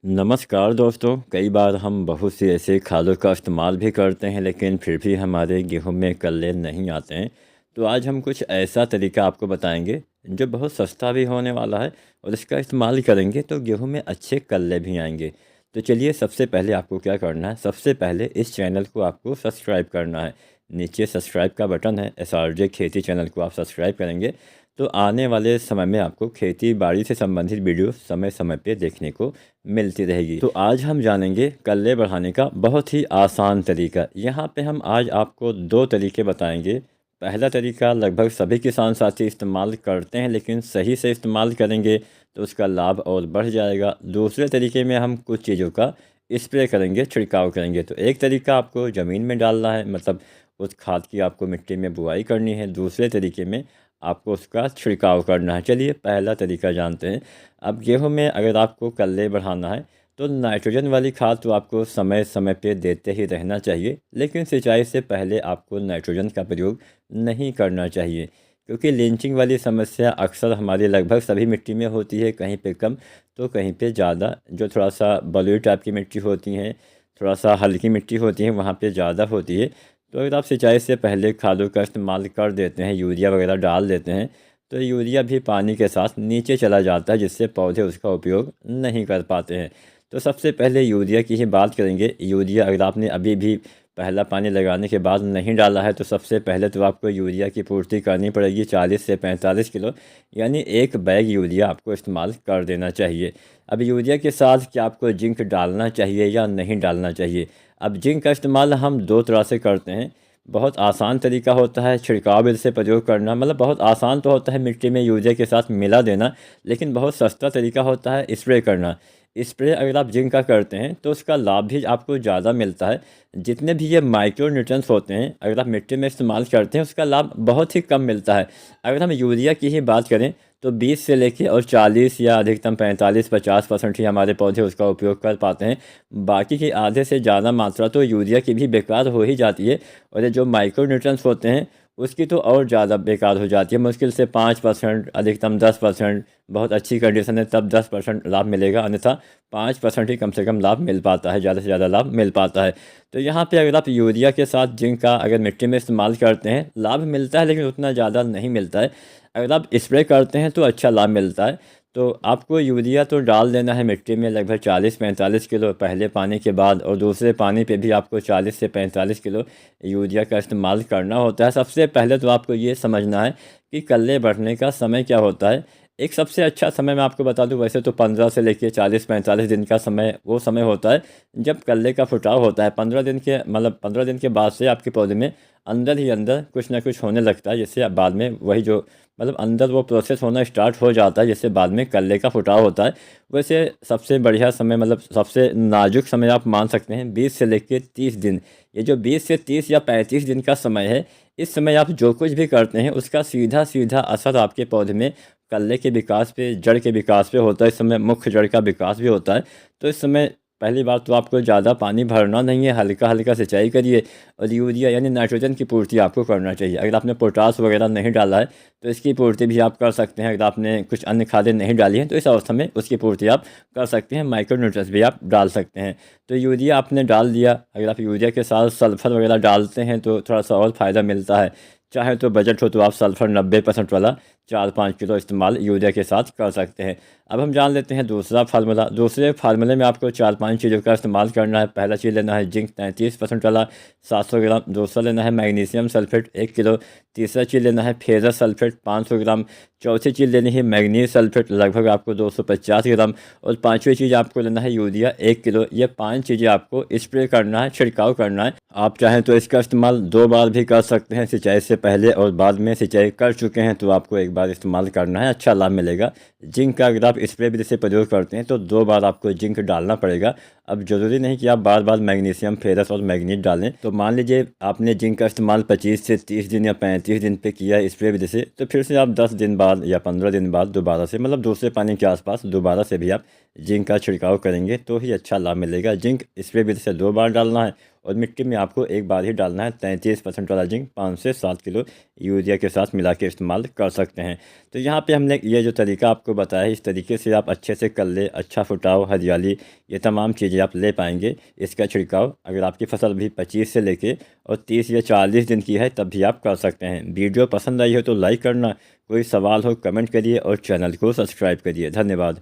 नमस्कार दोस्तों। कई बार हम बहुत सी ऐसे खादों का इस्तेमाल भी करते हैं लेकिन फिर भी हमारे गेहूं में कल्ले नहीं आते हैं। तो आज हम कुछ ऐसा तरीका आपको बताएंगे जो बहुत सस्ता भी होने वाला है और इसका इस्तेमाल करेंगे तो गेहूं में अच्छे कल्ले भी आएंगे। तो चलिए, सबसे पहले आपको क्या करना है, सबसे पहले इस चैनल को आपको सब्सक्राइब करना है। नीचे सब्सक्राइब का बटन है, SRJ खेती चैनल को आप सब्सक्राइब करेंगे तो आने वाले समय में आपको खेती बाड़ी से संबंधित वीडियो समय समय पे देखने को मिलती रहेगी। तो आज हम जानेंगे कल्ले बढ़ाने का बहुत ही आसान तरीका। यहाँ पे हम आज आपको दो तरीके बताएंगे। पहला तरीका लगभग सभी किसान साथी इस्तेमाल करते हैं, लेकिन सही से इस्तेमाल करेंगे तो उसका लाभ और बढ़ जाएगा। दूसरे तरीके में हम कुछ चीज़ों का स्प्रे करेंगे, छिड़काव करेंगे। तो एक तरीका आपको ज़मीन में डालना है, मतलब उस खाद की आपको मिट्टी में बुआई करनी है। दूसरे तरीके में आपको उसका छिड़काव करना है। चलिए पहला तरीका जानते हैं। अब गेहूं में अगर आपको कल्ले बढ़ाना है तो नाइट्रोजन वाली खाद तो आपको समय समय पे देते ही रहना चाहिए, लेकिन सिंचाई से पहले आपको नाइट्रोजन का प्रयोग नहीं करना चाहिए, क्योंकि लिंचिंग वाली समस्या अक्सर हमारी लगभग सभी मिट्टी में होती है। कहीं पे कम तो कहीं पे ज़्यादा। जो थोड़ा सा बलुई टाइप की मिट्टी होती हैं, थोड़ा सा हल्की मिट्टी होती है, वहाँ पे ज़्यादा होती है। तो अगर आप सिंचाई से पहले खादों का इस्तेमाल कर देते हैं, यूरिया वगैरह डाल देते हैं, तो यूरिया भी पानी के साथ नीचे चला जाता है, जिससे पौधे उसका उपयोग नहीं कर पाते हैं। तो सबसे पहले यूरिया की ही बात करेंगे। यूरिया अगर आपने अभी भी पहला पानी लगाने के बाद नहीं डाला है तो सबसे पहले तो आपको यूरिया की पूर्ति करनी पड़ेगी 40 से 45 किलो, यानी एक बैग यूरिया आपको इस्तेमाल कर देना चाहिए। अब यूरिया के साथ क्या आपको जिंक डालना चाहिए या नहीं डालना चाहिए? अब जिंक का इस्तेमाल हम दो तरह से करते हैं। बहुत आसान तरीका होता है छिड़काव विधि से प्रयोग करना, मतलब बहुत आसान तो होता है मिट्टी में यूरिया के साथ मिला देना, लेकिन बहुत सस्ता तरीका होता है स्प्रे करना। स्प्रे अगर आप जिंक का करते हैं तो उसका लाभ भी आपको ज़्यादा मिलता है। जितने भी ये माइक्रो न्यूट्रिएंट्स होते हैं अगर आप मिट्टी में इस्तेमाल करते हैं उसका लाभ बहुत ही कम मिलता है। अगर हम यूरिया की ही बात करें तो 20 से लेके और 40 या अधिकतम 45-50% ही हमारे पौधे उसका उपयोग कर पाते हैं। बाकी की आधे से ज़्यादा मात्रा तो यूरिया की भी बेकार हो ही जाती है, और ये जो माइक्रो न्यूट्रिएंट्स होते हैं उसकी तो और ज़्यादा बेकार हो जाती है। मुश्किल से 5%, अधिकतम 10%, बहुत अच्छी कंडीशन है तब 10% लाभ मिलेगा, अन्यथा 5% ही कम से कम लाभ मिल पाता है, ज़्यादा से ज़्यादा लाभ मिल पाता है। तो यहाँ पे अगर आप यूरिया के साथ जिंक का अगर मिट्टी में इस्तेमाल करते हैं, लाभ मिलता है लेकिन उतना ज़्यादा नहीं मिलता है। अगर आप स्प्रे करते हैं तो अच्छा लाभ मिलता है। तो आपको यूरिया तो डाल देना है मिट्टी में लगभग 40-45 किलो पहले पानी के बाद, और दूसरे पानी पे भी आपको 40 से 45 किलो यूरिया का इस्तेमाल करना होता है। सबसे पहले तो आपको ये समझना है कि कल्ले बढ़ने का समय क्या होता है। एक सबसे अच्छा समय मैं आपको बता दूं, वैसे तो 15 से लेकर 40-45 दिन का समय वो समय होता है जब कल्ले का फुटाव होता है। 15 दिन के मतलब 15 दिन के बाद से आपके पौधे में अंदर ही अंदर कुछ ना कुछ होने लगता है, जिससे बाद में वही जो मतलब अंदर वो प्रोसेस होना स्टार्ट हो जाता है, जिससे बाद में कल्ले का फुटाव होता है। वैसे सबसे बढ़िया समय मतलब सबसे नाजुक समय आप मान सकते हैं 20 से लेकर 30 दिन। ये जो 20 से 30 या 35 दिन का समय है, इस समय आप जो कुछ भी करते हैं उसका सीधा सीधा असर आपके पौधे में कल्ले के विकास पे, जड़ के विकास पे होता है। इस समय मुख्य जड़ का विकास भी होता है। तो इस समय पहली बात तो आपको ज़्यादा पानी भरना नहीं है, हल्का हल्का सिंचाई करिए, और यूरिया यानी नाइट्रोजन की पूर्ति आपको करना चाहिए। अगर आपने पोटास वगैरह नहीं डाला है तो इसकी पूर्ति भी आप कर सकते हैं। अगर आपने कुछ अन्य खादें नहीं डाली हैं तो इस अवस्था में उसकी पूर्ति आप कर सकते हैं। माइक्रो न्यूट्रिएंट्स भी आप डाल सकते हैं। तो यूरिया आपने डाल दिया, अगर आप यूरिया के साथ सल्फर वगैरह डालते हैं तो थोड़ा सा और फ़ायदा मिलता है। चाहे तो बजट हो तो आप सल्फर 90% वाला 4-5 किलो इस्तेमाल यूरिया के साथ कर सकते हैं। अब हम जान लेते हैं दूसरा फार्मूला। दूसरे फार्मूले में आपको 4-5 चीज़ों का इस्तेमाल करना है। पहला चीज़ लेना है जिंक 33% वाला 700 ग्राम। दूसरा लेना है मैग्नीशियम सल्फेट 1 किलो। तीसरा चीज़ लेना है फेरस सल्फेट 500 ग्राम। चौथी चीज़ लेनी है मैग्नीज सल्फेट लगभग आपको 250 ग्राम। और पाँचवीं चीज़ आपको लेना है यूरिया 1 किलो। ये 5 चीज़ें आपको स्प्रे करना है, छिड़काव करना है। आप चाहें तो इसका इस्तेमाल 2 बार भी कर सकते हैं, सिंचाई से पहले और बाद में। सिंचाई कर चुके हैं तो आपको एक बार इस्तेमाल करना है, अच्छा लाभ मिलेगा। जिंक का अगर आप स्प्रे विधि से प्रयोग करते हैं तो 2 बार आपको जिंक डालना पड़ेगा। अब ज़रूरी नहीं कि आप बार बार मैग्नीशियम, फेरस और मैग्नीज डालें। तो मान लीजिए आपने जिंक का इस्तेमाल 25 से 30 दिन या 35 दिन पे किया है स्प्रे विधि से, तो फिर से आप 10 दिन बाद या 15 दिन बाद दोबारा से, मतलब दूसरे पानी के आसपास दोबारा से भी आप जिंक का छिड़काव करेंगे तो ही अच्छा लाभ मिलेगा। जिंक स्प्रे विधि से 2 बार डालना है और मिट्टी में आपको 1 बार ही डालना है। 33% वाला जिंक 5 से 7 किलो यूरिया के साथ मिला के इस्तेमाल कर सकते हैं। तो यहाँ पे हमने ये जो तरीका आपको बताया है, इस तरीके से आप अच्छे से कर ले, अच्छा फुटाव, हरियाली, ये तमाम चीज़ें आप ले पाएंगे। इसका छिड़काव अगर आपकी फसल भी 25 से लेके और 30 या 40 दिन की है तब भी आप कर सकते हैं। वीडियो पसंद आई हो तो लाइक करना, कोई सवाल हो कमेंट करिए और चैनल को सब्सक्राइब करिए। धन्यवाद।